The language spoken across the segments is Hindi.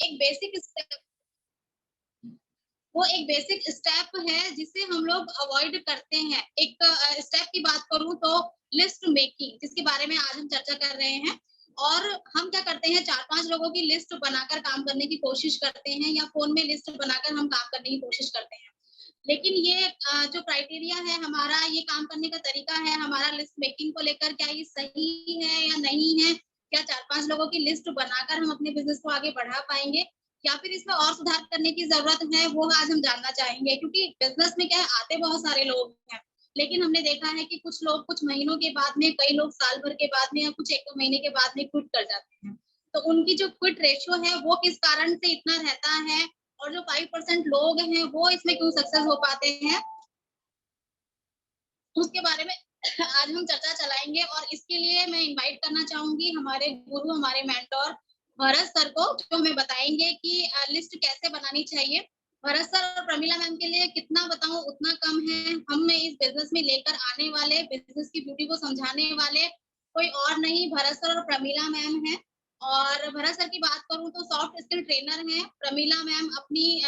एक बेसिक स्टेप वो एक बेसिक स्टेप है जिसे हम लोग अवॉइड करते हैं। एक स्टेप की बात करूँ तो लिस्ट मेकिंग, जिसके बारे में आज हम चर्चा कर रहे हैं। और हम क्या करते हैं, 4-5 लोगों की लिस्ट बनाकर काम करने की कोशिश करते हैं या फ़ोन में लिस्ट बनाकर हम काम करने की कोशिश करते हैं। लेकिन ये जो क्राइटेरिया है हमारा, ये काम करने का तरीका है हमारा लिस्ट मेकिंग को लेकर, क्या ये सही है या नहीं है? क्या 4-5 लोगों की लिस्ट बनाकर हम अपने बिज़नेस को आगे बढ़ा पाएँगे? या फिर इसमें और सुधार करने की ज़रूरत है, वो आज हम जानना चाहेंगे। क्योंकि बिज़नेस में क्या है, आते बहुत सारे लोग हैं, लेकिन हमने देखा है कि कुछ लोग कुछ महीनों के बाद में, कई लोग साल भर के बाद में या कुछ 1 महीने के बाद में क्विट कर जाते हैं। तो उनकी जो क्विट रेशियो है, वो किस कारण से इतना रहता है? और जो 5% लोग हैं, वो इसमें क्यों सक्सेस हो पाते हैं? उसके बारे में आज हम चर्चा चलाएँगे और इसके लिए मैं इनवाइट करना चाहूँगी हमारे गुरु, हमारे मेंटर भरत सर को, जो हमें बताएँगे कि लिस्ट कैसे बनानी चाहिए। भरत सर और प्रमीला मैम के लिए कितना बताऊँ उतना कम है। हमें इस बिज़नेस में लेकर आने वाले, बिज़नेस की ब्यूटी को समझाने वाले कोई और नहीं, भरत सर और प्रमीला मैम हैं। और भरत सर की बात करूँ तो सॉफ्ट स्किल ट्रेनर हैं। प्रमीला मैम अपनी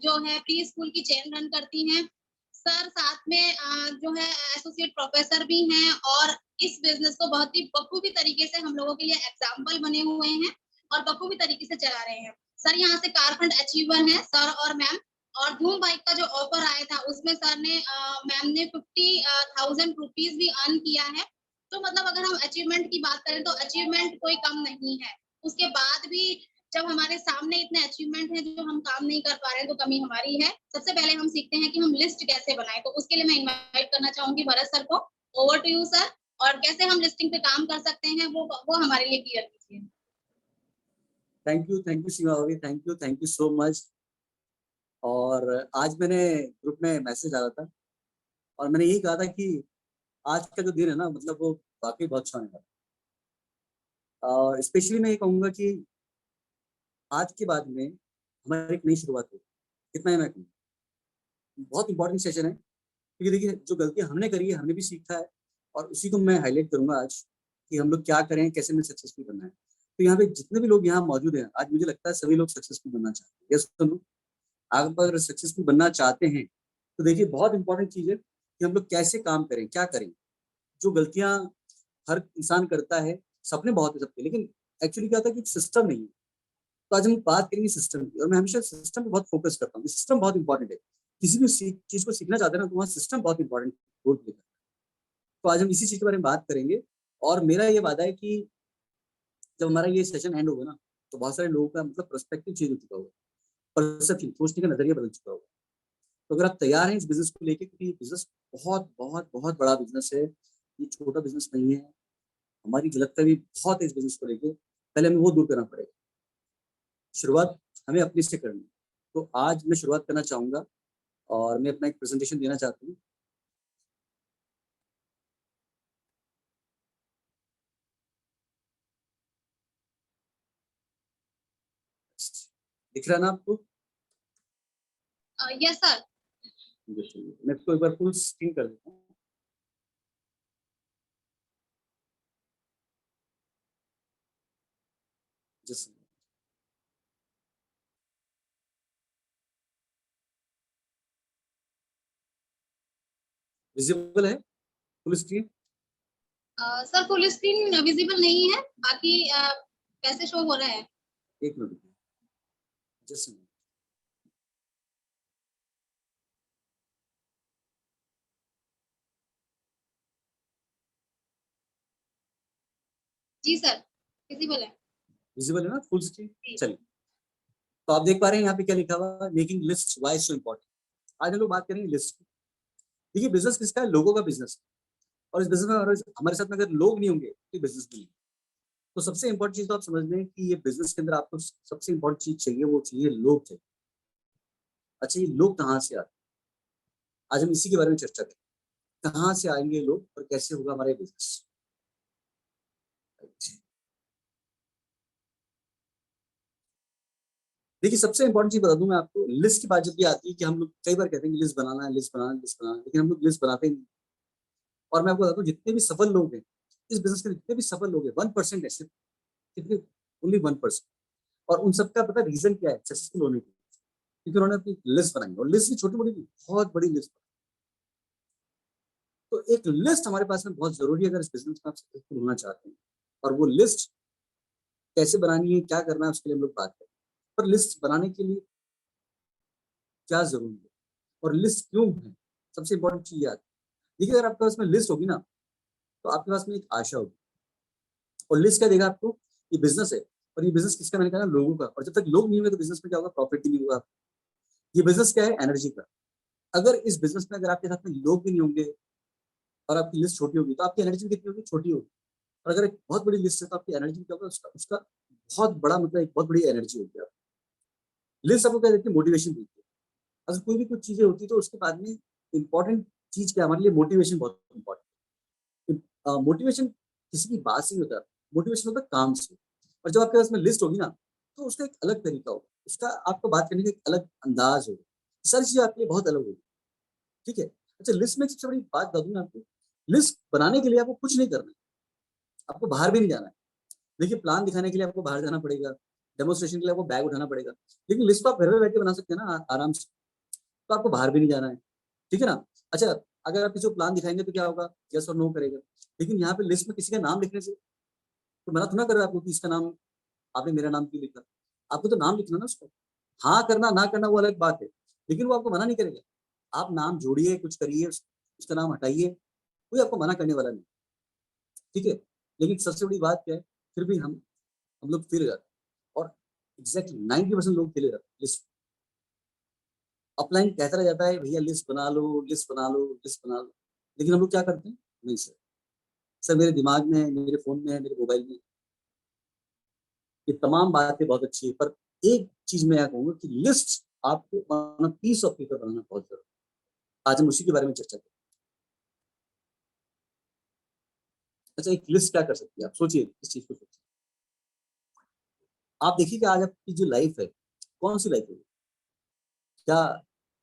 जो है प्री स्कूल की चेन रन करती हैं। सर साथ में जो है एसोसिएट प्रोफेसर भी हैं और इस बिज़नेस को बहुत ही बखूबी तरीके से हम लोगों के लिए एग्ज़ाम्पल बने हुए हैं और बखूबी तरीके से चला रहे हैं। सर यहाँ से कारफंड अचीवर हैं, सर और मैम। और धूम बाइक का जो ऑफर आया था उसमें सर ने मैम ने 50,000 रुपीज़ भी अर्न किया है। तो मतलब अगर हम अचीवमेंट की बात करें तो अचीवमेंट कोई कम नहीं है। उसके बाद भी जब हमारे सामने इतने अचीवमेंट हैं जो हम काम नहीं कर पा रहे हैं, तो कमी हमारी है। सबसे पहले हम सीखते हैं कि हम लिस्ट कैसे बनाएँ, तो उसके लिए मैं इनवाइट करना चाहूँगी भरत सर को। Over to you sir. और कैसे हम लिस्टिंग पे काम कर सकते हैं वो हमारे लिए क्लियर कीजिए। थैंक यू सीमा भाभी, थैंक यू सो मच। और आज मैंने ग्रुप में मैसेज डाला था और मैंने यही कहा था कि आज का जो दिन है ना, मतलब वो वाकई बहुत अच्छा होने वाला है। और स्पेशली मैं ये कहूँगा कि आज के बाद में हमारी एक नई शुरुआत होगी, इतना ही मैं कहूँगा। बहुत इंपॉर्टेंट सेशन है क्योंकि देखिए जो गलतियाँ हमने करी है, हमने भी सीखा है और उसी को मैं हाईलाइट करूँगा आज कि हम लोग क्या करें, कैसे हमें सक्सेसफुल बनना है। तो यहाँ पे जितने भी लोग यहाँ मौजूद हैं, आज मुझे लगता है सभी लोग सक्सेसफुल बनना चाहते हैं। यस सुनो, आप अगर सक्सेसफुल बनना चाहते हैं तो देखिए बहुत इंपॉर्टेंट चीज़ है कि हम लोग कैसे काम करें, क्या करें। जो गलतियाँ हर इंसान करता है, सपने बहुत है सबके, लेकिन एक्चुअली क्या होता है कि सिस्टम नहीं है। तो आज हम बात करेंगे सिस्टम की और मैं हमेशा सिस्टम पे बहुत फोकस करता हूँ। सिस्टम बहुत इंपॉर्टेंट है। किसी भी चीज़ को सीखना चाहते हैं ना, तो वहाँ सिस्टम बहुत इंपॉर्टेंट रोल प्ले करता है। तो आज हम इसी चीज़ के बारे में बात करेंगे और मेरा ये वादा है कि जब हमारा ये सेशन एंड होगा ना, तो बहुत सारे लोगों का मतलब पर्सपेक्टिव चेंज हो चुका होगा, परसेप्शन, सोचने का नज़रिया बदल चुका होगा। तो अगर आप तैयार हैं इस बिज़नेस को लेके, क्योंकि ये बिज़नेस बहुत, बहुत, बहुत बड़ा बिज़नेस है। ये छोटा बिज़नेस नहीं है। हमारी गलतफ़हमी बहुत है इस बिज़नेस को लेके, पहले हमें वो दूर करना पड़ेगा। शुरुआत हमें अपने से करनी है। तो आज मैं शुरुआत करना चाहूँगा और मैं अपना एक प्रेज़ेंटेशन देना चाहता हूँ। दिख रहा है ना आपको? Yes sir. मैं इसको एक बार फुल स्क्रीन कर देता हूँ। जस्ट विज़िबल है full screen? Sir full screen visible नहीं है, बाकी कैसे शो हो रहा है? 1 मिनट रुकिए, जस्ट अ मिनट। जी सर, विज़िबल है। विज़िबल है ना फुल स्क्रीन? जी। चलिए, तो आप देख पा रहे हैं यहाँ पे क्या लिखा हुआ है, making list why so important. आज हम लोग बात करेंगे लिस्ट की। देखिए बिज़नेस किसका है? लोगों का बिज़नेस है और इस बिज़नेस में हमारे साथ में अगर लोग नहीं होंगे, तो बिज़नेस नहीं है। तो सबसे इम्पोर्टेंट चीज़ तो आप समझ लें कि ये बिज़नेस के अंदर आपको सबसे इम्पोर्टेंट चीज़ चाहिए, वो चाहिए लोग चाहिए। अच्छा, ये लोग कहाँ से आते हैं? आज हम इसी के बारे में चर्चा करें। कहाँ से आएँगे लोग और कैसे होगा हमारा ये बिज़नेस? राइट। देखिए सबसे इम्पोर्टेंट चीज़ बता दूँ मैं आपको, लिस्ट की बात जब भी आती है कि हम लोग कई बार कहते हैं कि लिस्ट बनाना है, लिस्ट बनाना है, लिस्ट बनाना है, लेकिन हम लोग लिस्ट बनाते ही नहीं। और मैं आपको बताता हूँ जितने भी सफल लोग हैं, इस बिज़नेस के जितने भी सफल लोग हैं, 1% है सिर्फ, कितने? ओनली 1%। और उन सबका पता रीजन क्या है सक्सेसफुल होने की, क्योंकि उन्होंने अपनी लिस्ट बनाई और लिस्ट भी छोटी मोटी नहीं, बहुत बड़ी लिस्ट। तो एक लिस्ट हमारे पास में बहुत जरूरी है अगर इस बिजनेस में आप सक्सेसफुल होना चाहते हैं। और वो लिस्ट कैसे बनानी है, क्या करना है, उसके लिए हम लोग बात करें। पर लिस्ट बनाने के लिए क्या जरूरी है और लिस्ट क्यों है, सबसे इंपॉर्टेंट चीज याद। देखिए अगर आपके पास में लिस्ट होगी ना तो आपके पास में एक आशा होगी। और लिस्ट क्या देगा आपको, ये बिजनेस है और ये बिजनेस किसका, मैंने कहा ना लोगों का। और जब तक लोग नहीं होंगे तो बिजनेस में क्या होगा, प्रॉफिट भी नहीं होगा। ये बिजनेस क्या है, एनर्जी का। अगर इस बिजनेस में अगर आपके साथ में लोग भी नहीं होंगे और आपकी लिस्ट छोटी होगी तो आपकी एनर्जी कितनी होगी, छोटी होगी। और अगर एक बहुत बड़ी लिस्ट है तो आपकी एनर्जी क्या होगा, उसका उसका बहुत बड़ा मतलब एक बहुत बड़ी एनर्जी होगी। आप लिस्ट आपको क्या देती है, मोटिवेशन देती है। अगर कोई भी कुछ चीजें होती है तो उसके बाद में इंपॉर्टेंट चीज क्या हमारे लिए, मोटिवेशन बहुत इंपॉर्टेंट। मोटिवेशन किसी की बात से नहीं होता, मोटिवेशन होता है काम से। और जब आपके पास में लिस्ट होगी ना तो उसका एक अलग तरीका होगा, उसका आपको बात करने का एक अलग अंदाज होगा, सारी चीजें आपके लिए बहुत अलग होगी। ठीक है। अच्छा, लिस्ट में सबसे बड़ी बात बता दूं मैं आपको, लिस्ट बनाने के लिए आपको कुछ नहीं करना है, आपको बाहर भी नहीं जाना है। देखिए प्लान दिखाने के लिए आपको बाहर जाना पड़ेगा, डेमोस्ट्रेशन के लिए आपको बैग उठाना पड़ेगा, लेकिन लिस्ट तो आप घर में बैठ के बना सकते हैं ना आराम से। तो आपको बाहर भी नहीं जाना है, ठीक है ना। अच्छा, अगर आप किसी को प्लान दिखाएंगे तो क्या होगा, यस और नो करेगा। लेकिन यहाँ पे लिस्ट में किसी का नाम लिखने से तो मना तो ना कर रहा आपको कि इसका नाम, आपने मेरा नाम क्यों लिखा, आपको तो नाम लिखना ना उसको। हाँ करना ना करना वो अलग बात है, लेकिन वो आपको मना नहीं करेगा। आप नाम जोड़िए, कुछ करिए, उसका नाम हटाइए, कोई आपको मना करने वाला नहीं। ठीक है। लेकिन सबसे बड़ी बात क्या है, फिर भी हम लोग फेल जाते हैं। और एग्जैक्टली 90% लोग फेल जाते हैं लिस्ट। अपलाइन कहता रह जाता है भैया लिस्ट बना लो, लिस्ट बना लो, लिस्ट बना लो, लेकिन हम लोग क्या करते हैं, नहीं सर, सर मेरे दिमाग में है, मेरे फोन में है, मेरे मोबाइल में है। ये तमाम बातें बहुत अच्छी है, पर एक चीज मैं यह कहूंगा कि लिस्ट आपको ऑन पीस ऑफ पेपर बनाना बहुत जरूरी है। आज हम उसी के बारे में चर्चा करें। अच्छा, एक लिस्ट क्या कर सकती है, आप सोचिए इस चीज को सोचिए। आप देखिए कि आज आपकी जो लाइफ है, कौन सी लाइफ है, क्या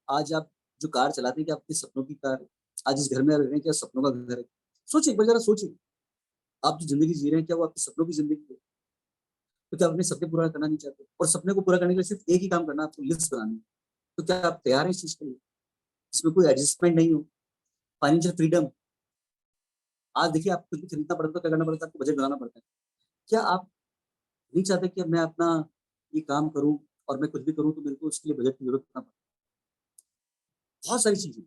आज आप जो कार चलाते हैं क्या आपके सपनों की कार है, आज इस घर में रह रहे हैं क्या सपनों का घर है। सोचिए एक बार, जरा सोचिए, आप जो जिंदगी जी रहे हैं क्या वो आपके सपनों की जिंदगी है। तो क्या आप अपने सपने पूरा करना नहीं चाहते, और सपने को पूरा करने के लिए सिर्फ एक ही काम करना है, आपको लिस्ट बनानी है। तो क्या आप तैयार हैं इस चीज के लिए, इसमें कोई एडजस्टमेंट नहीं हो, फाइनेंशियल फ्रीडम। आज देखिए आप कुछ भी खरीदना पड़ता है तो क्या करना पड़ता है, आपको बजट बनाना पड़ता है। क्या आप नहीं चाहते कि अब मैं अपना ये काम करूं और मैं कुछ भी करूं तो मेरे को उसके लिए बजट की जरूरत ना पड़े, बहुत सारी चीजें।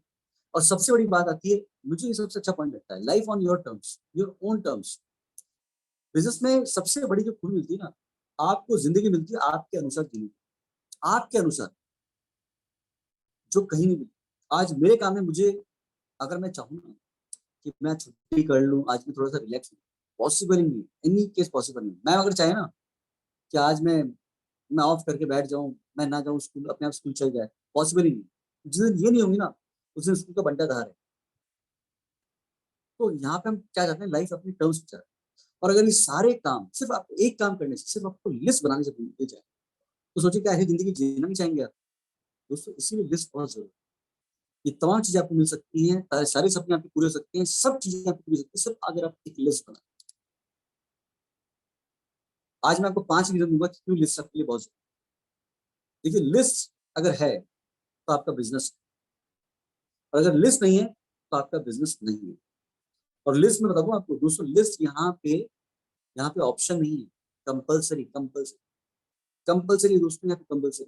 और सबसे बड़ी बात आती है, मुझे ये सबसे अच्छा पॉइंट लगता है, life on your terms, your own terms. Business में सबसे बड़ी जो खूबी मिलती है ना, आपको जिंदगी मिलती है आपके अनुसार जीने की, आपके अनुसार, जो कहीं नहीं मिलती। आज मेरे काम में मुझे, अगर मैं चाहूँ ना कि मैं छुट्टी कर लूँ, आज मैं थोड़ा सा रिलैक्स हूँ, पॉसिबल ही नहीं है, एनी केस पॉसिबल नहीं। मैं अगर चाहे ना कि आज मैं ऑफ करके बैठ जाऊं, मैं ना जाऊं स्कूल, अपने आप स्कूल चल जाए, पॉसिबल ही नहीं। जिस दिन ये नहीं होंगी ना उस दिन स्कूल का बंटा धार है। तो यहाँ पे हम क्या चाहते हैं, लाइफ अपनी टर्म्स पे चाहते हैं। और अगर ये सारे काम सिर्फ आपको एक काम करने से, सिर्फ आपको लिस्ट बनाने से मिल जाए तो सोचिए क्या है, जिंदगी जीना नहीं चाहेंगे आप दोस्तों। इसीलिए लिस्ट बहुत जरूरी है। ये तमाम चीजें आपको मिल सकती हैं, सारे सपने आपके पूरे हो सकते हैं, सब चीजें आपको मिल सकती है सिर्फ अगर आप एक लिस्ट बना। आज मैं आपको 5 रीजन दूंगा कि क्यों लिस्ट आपके लिए बहुत जरूरी है। देखिए लिस्ट अगर है तो आपका बिजनेस, और अगर लिस्ट नहीं है तो आपका बिजनेस नहीं है। और लिस्ट में बताऊँ आपको दोस्तों, लिस्ट यहाँ पे ऑप्शन नहीं है, कंपलसरी, कंपलसरी, कंपलसरी दोस्तों, यहाँ पे कंपलसरी।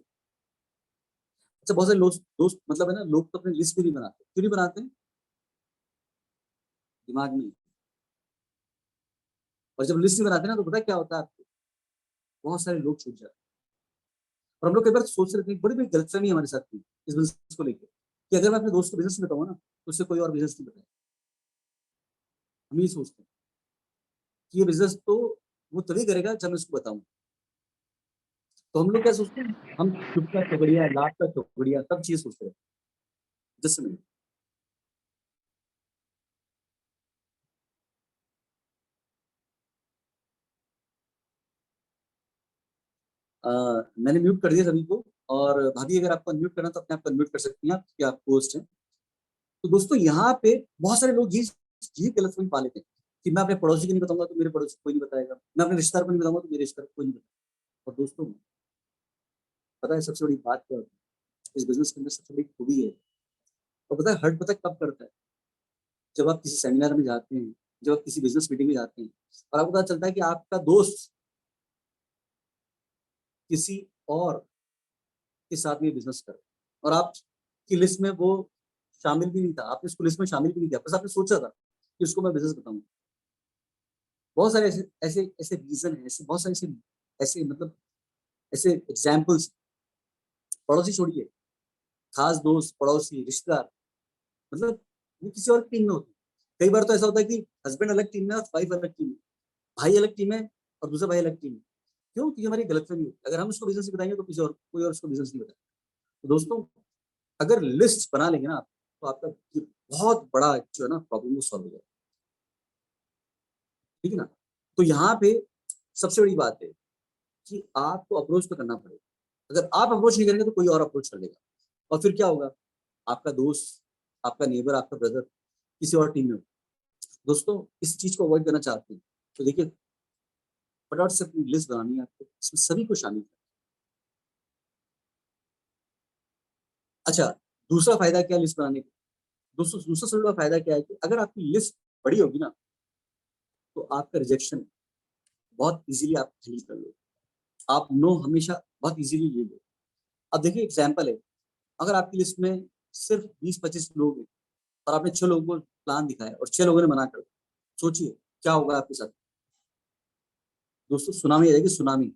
अच्छा, बहुत सारे दोस्त मतलब है ना, लोग तो अपने लिस्ट भी नहीं बनाते, क्यों नहीं बनाते हैं, दिमाग में। और जब लिस्ट नहीं बनाते ना तो पता है क्या होता है आपको, बहुत सारे लोग छूट जाते हैं। और हम लोग कई बार सोच रहे थे, बड़ी बड़ी गलतफहमी है हमारे साथ में इस बिजनेस को लेकर, कि अगर मैं अपने दोस्त को बिजनेस में बताऊंगा ना तो उससे कोई और बिजनेस नहीं बताए। हम ये सोचते हैं कि ये बिजनेस तो वो तभी करेगा जब मैं उसको बताऊं। तो हम लोग क्या सोचते हैं, हम चुप का चौगड़िया, लाभ का चौगड़िया, सब चीज सोचते हैं। जस्ट मिनट, मैंने म्यूट कर दिया सभी को। और भाभी अगर आपको अनम्यूट करना तो अपने आप अनम्यूट कर सकती हैं आप, क्योंकि आप होस्ट हैं। तो दोस्तों यहाँ पे बहुत सारे लोग ये गलतफहमी पा लेते हैं कि मैं अपने पड़ोसी को नहीं बताऊंगा तो मेरे पड़ोसी को कोई नहीं बताएगा, मैं अपने रिश्तेदार को नहीं बताऊंगा तो मेरे रिश्तेदार को कोई नहीं बताएगा। और दोस्तों पता है सबसे बड़ी बात क्या होती है इस बिजनेस के अंदर? सबसे बड़ी खूबी है, और पता है हर्ट पता है कब करता है? जब आप किसी सेमिनार में जाते हैं, जब आप किसी बिजनेस मीटिंग में जाते हैं और आपको पता चलता है कि आपका दोस्त किसी और के साथ में बिजनेस कर, और आपकी लिस्ट में वो शामिल भी नहीं था, आपने उसको लिस्ट में शामिल भी नहीं किया, बस आपने सोचा था कि उसको मैं बिजनेस बताऊंगा। बहुत सारे ऐसे ऐसे ऐसे रीजन है, ऐसे बहुत सारे ऐसे ऐसे मतलब ऐसे एग्जाम्पल्स। पड़ोसी छोड़िए, खास दोस्त, पड़ोसी, रिश्तेदार, मतलब वो किसी और टीम में होते हैं। कई बार तो ऐसा होता है कि हस्बैंड अलग टीम में और वाइफ अलग टीम में, भाई अलग टीम है और दूसरा भाई अलग टीम में। क्यों? क्योंकि हमारी गलतफहमी होती है, अगर हम उसको बिजनेस नहीं बताएंगे तो किसी और कोई और उसको बिजनेस नहीं बताएगा। तो दोस्तों, अगर लिस्ट बना लेंगे ना आप, तो आपका ये बहुत बड़ा जो है ना प्रॉब्लम वो सॉल्व हो जाएगा। ठीक है ना? तो यहाँ पे सबसे बड़ी बात है कि आपको अप्रोच तो करना पड़ेगा। अगर आप अप्रोच नहीं करेंगे तो कोई और अप्रोच कर लेगा, और फिर क्या होगा? आपका दोस्त, आपका नेबर, आपका ब्रदर किसी और टीम में हो। दोस्तों, इस चीज को अवॉइड करना चाहते हैं तो देखिए, फटाफट से अपनी लिस्ट बनानी है आपको, इसमें सभी को शामिल करना। अच्छा, दूसरा फायदा क्या लिस्ट बनाने का? दोस्तों, दूसरा सबसे बड़ा फायदा क्या है कि अगर आपकी लिस्ट बड़ी होगी ना, तो आपका रिजेक्शन बहुत इजीली आप हैंडल कर लो, आप नो हमेशा बहुत इजीली ले लो। अब देखिए एग्जाम्पल है, अगर आपकी लिस्ट में सिर्फ 20-25 लोग हैं और आपने 6 लोगों को प्लान दिखाया और 6 लोगों ने मना कर दिया, सोचिए क्या होगा आपके साथ? दोस्तों, सुनामी आ जाएगी, सुनामी।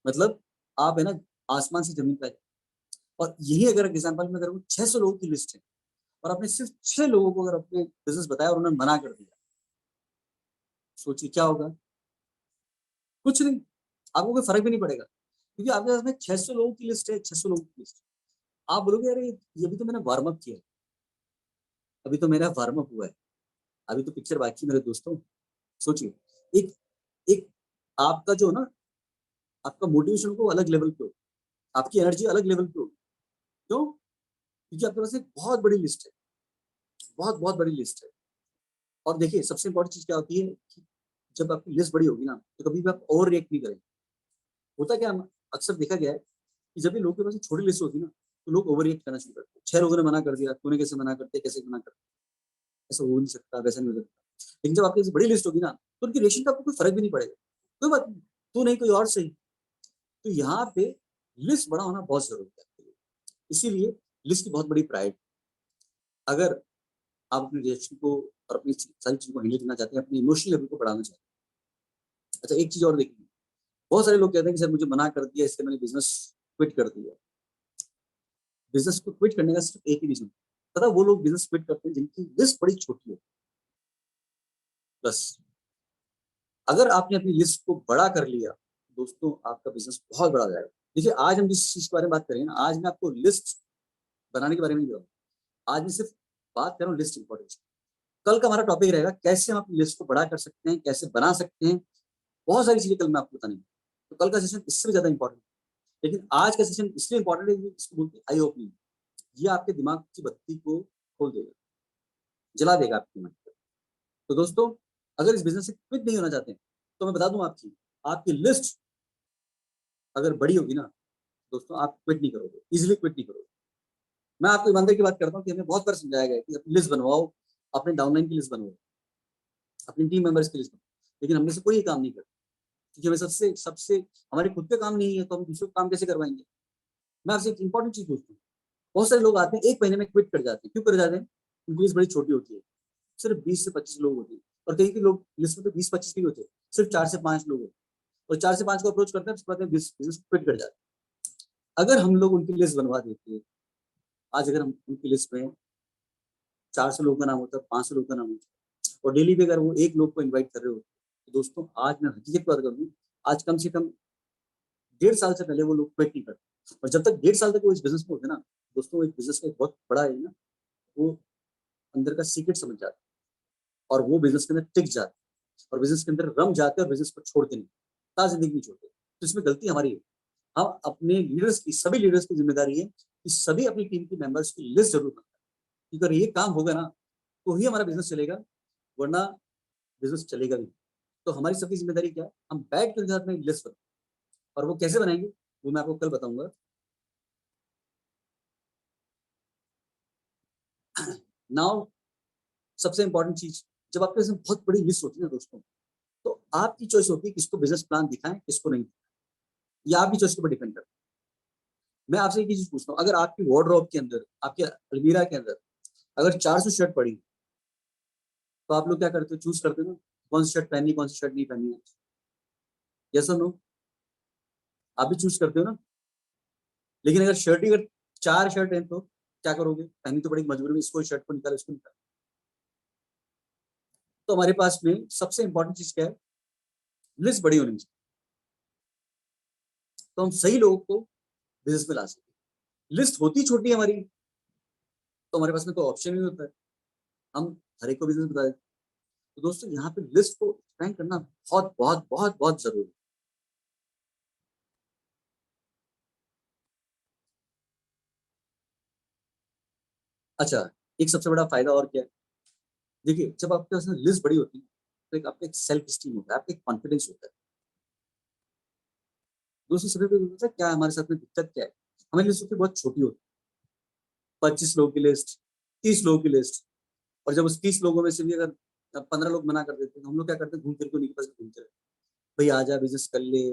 मतलब आप है ना आसमान से जमीन पर। और यही अगर एग्जाम्पल में अगर वो 600 लोगों की लिस्ट है और आपने सिर्फ 6 लोगों को अगर अपने बिजनेस बताया और उन्होंने मना कर दिया, सोचिए क्या होगा? कुछ नहीं, आपको कोई फर्क भी नहीं पड़ेगा, क्योंकि आपके पास में 600 लोगों की लिस्ट है, 600 लोगों की लिस्ट। आप बोलोगे अरे ये भी तो मैंने वार्म अप किया है, अभी तो मेरा वार्म अप हुआ है, अभी तो पिक्चर बाकी मेरे दोस्तों। सोचिए, एक एक आपका जो ना, आपका मोटिवेशन को अलग लेवल पे हो, आपकी एनर्जी अलग लेवल पे हो। क्यों? क्योंकि आपके पास एक बहुत बड़ी लिस्ट है, बहुत बहुत बड़ी लिस्ट है। और देखिए सबसे इंपॉर्टेंट चीज क्या होती है कि जब आपकी लिस्ट बड़ी होगी ना, तो कभी भी आप ओवर रिएक्ट नहीं करेंगे। होता क्या अक्सर देखा गया है कि जब भी लोगों के पास एक छोटी लिस्ट होती है ना, तो लोग ओवर रिएक्ट करना शुरू करते हैं। 6 लोगों ने मना कर दिया, तूने कैसे मना करते, कैसे मना करते, ऐसा हो नहीं सकता, वैसा नहीं हो सकता। लेकिन जब आपकी बड़ी लिस्ट होगी ना, तो उनकी रिएक्शन का आपको कोई फर्क भी नहीं पड़ेगा, कोई बात नहीं, तू नहीं कोई और सही। तो यहाँ पे लिस्ट बड़ा होना बहुत जरूरी है आपके लिए। इसीलिए लिस्ट की बहुत बड़ी प्रायोरिटी। अगर आप अपने रिएक्शन को और अपनी सारी चीजों को हैंडल करना चाहते हैं, अपनी इमोशनल लेवल को बढ़ाना चाहते हैं। अच्छा, एक चीज और देखिए, बहुत सारे लोग कहते हैं कि सर मुझे मना कर दिया इसलिए मैंने बिजनेस क्विट कर दिया। बिजनेस को क्विट करने का सिर्फ एक ही रीजन, पता, वो लोग बिजनेस क्विट करते हैं जिनकी लिस्ट बड़ी छोटी है। बस, अगर आपने अपनी लिस्ट को बड़ा कर लिया, दोस्तों आपका बिजनेस बहुत बड़ा हो जाएगा। देखिए, आज हम जिस चीज के बारे में बात करें ना, आज मैं आपको लिस्ट बनाने के बारे में नहीं बताऊँ, आज मैं सिर्फ बात कर रहा हूँ लिस्ट इंपॉर्टेंस। कल का हमारा टॉपिक रहेगा कैसे हम अपनी लिस्ट को बड़ा कर सकते हैं, कैसे बना सकते हैं, बहुत सारी चीजें कल मैं आपको बतानी। तो कल का सेशन इससे भी ज्यादा इंपॉर्टेंट है। लेकिन आज का सेशन इसलिए इंपॉर्टेंट है कि इसको बोलते हैं आई ओपनिंग। ये आपके दिमाग की बत्ती को खोल देगा, जला देगा आपके मन को। तो दोस्तों, अगर इस बिजनेस से क्विट नहीं होना चाहते हैं, तो मैं बता दूं आपकी आपकी लिस्ट अगर बड़ी होगी ना, दोस्तों आप क्विट नहीं करोगे, इजिली क्विट नहीं करोगे। मैं आपको ईमानदारी की बात करता हूँ कि हमें बहुत बार समझाया गया कि अपनी लिस्ट बनवाओ, अपने डाउनलाइन की लिस्ट बनवाओ, अपनी टीम मेंबर्स की लिस्ट बनवाओ, लेकिन हमने से कोई काम नहीं करता, क्योंकि हमें सबसे सबसे हमारे खुद पे काम नहीं है तो हम दूसरों को काम कैसे करवाएंगे? मैं आपसे एक इंपॉर्टेंट चीज पूछता हूँ, बहुत सारे लोग आते हैं 1 महीने में क्विट कर जाते हैं, क्यों कर जाते हैं? उनकी लिस्ट बड़ी छोटी होती है, सिर्फ 20 से 25 लोग होते हैं, और कहीं के लोग लिस्ट में तो 20-25 नहीं होते, सिर्फ 4 से 5 लोग होते हैं, और 4 से 5 को अप्रोच करते हैं, उसके बाद बिजनेस क्विट कर जाते हैं। अगर हम लोग उनकी लिस्ट बनवा देते, आज अगर हम उनकी लिस्ट में 400 लोगों का नाम होता है, 500 लोगों का नाम होता है, और डेली पे अगर वो एक लोग को इन्वाइट कर रहे हो, तो दोस्तों आज मैं हकीकत बात करूँ, आज कम से कम 1.5 साल से पहले वो लोग क्विट नहीं करते। और जब तक 1.5 साल तक वो इस बिजनेस में होते ना, दोस्तों एक बिजनेस का एक बहुत बड़ा है ना, वो अंदर का सीक्रेट समझ जाते हैं, और वो बिजनेस के अंदर टिक जाते हैं, और बिजनेस के अंदर रम जाते हैं, और बिजनेस को छोड़ते नहीं, सारी जिंदगी नहीं छोड़ते। तो इसमें गलती हमारी है। हम अपने लीडर्स की, सभी लीडर्स की जिम्मेदारी है कि सभी अपनी टीम की मेंबर्स की लिस्ट जरूर बनाए, क्योंकि अगर ये काम होगा ना, तो ही हमारा बिजनेस चलेगा, वरना बिजनेस चलेगा भी। तो हमारी सबकी जिम्मेदारी क्या है? हम बैठ कर साथ में लिस्ट बनाए, और वो कैसे बनाएंगे? वो मैं आपको कल बताऊंगा। नाउ सबसे इंपॉर्टेंट चीज, जब आपके पास बहुत बड़ी लिस्ट होती है ना दोस्तों, तो आपकी चॉइस होती है किसको बिजनेस प्लान दिखाएं, किसको नहीं। ये आपकी चॉइस के ऊपर डिपेंड करता है। मैं आपसे एक ही चीज पूछता हूँ, अगर आपकी वार्डरोब के अंदर, आपके अलमीरा के अंदर अगर 400 शर्ट पड़ी, तो आप लोग क्या करते हो? चूज करते हो ना कौन सी शर्ट पहननी, कौन सी शर्ट नहीं पहननी है। यस और नो? आप भी चूज करते हो ना। लेकिन अगर शर्ट ही अगर 4 शर्ट है तो क्या करोगे? पहननी तो बड़ी मजबूरी में, इसको शर्ट को निकालो, इसको निकालो। तो हमारे पास में सबसे इंपॉर्टेंट चीज क्या है? लिस्ट बड़ी होनी चाहिए, तो हम सही लोगों को बिजनेस में ला सकते। लिस्ट होती छोटी है हमारी, तो हमारे पास में कोई ऑप्शन नहीं होता है, हम हर एक को बिजनेस बता देते। तो दोस्तों यहाँ पे लिस्ट को एक्सपेंड करना बहुत बहुत बहुत बहुत जरूरी है। अच्छा, एक सबसे बड़ा फायदा और क्या है? देखिए, जब आपके पास लिस्ट बड़ी होती है, तो एक आपका एक सेल्फ स्टीम होता है, आपका एक कॉन्फिडेंस होता है। दोस्तों सभी को पता है क्या हमारे साथ में दिक्कत क्या है? हमारी लिस्ट होती है बहुत छोटी होती है, 25 लोगों की लिस्ट, 30 लोगों की लिस्ट। और जब उस 30 लोगों में से भी अगर 15 लोग मना कर देते हैं, तो हम लोग क्या करते हैं? घूम फिर के उन्हीं के पास घूमते रहते हैं। भाई आ जा, बिजनेस कर ले,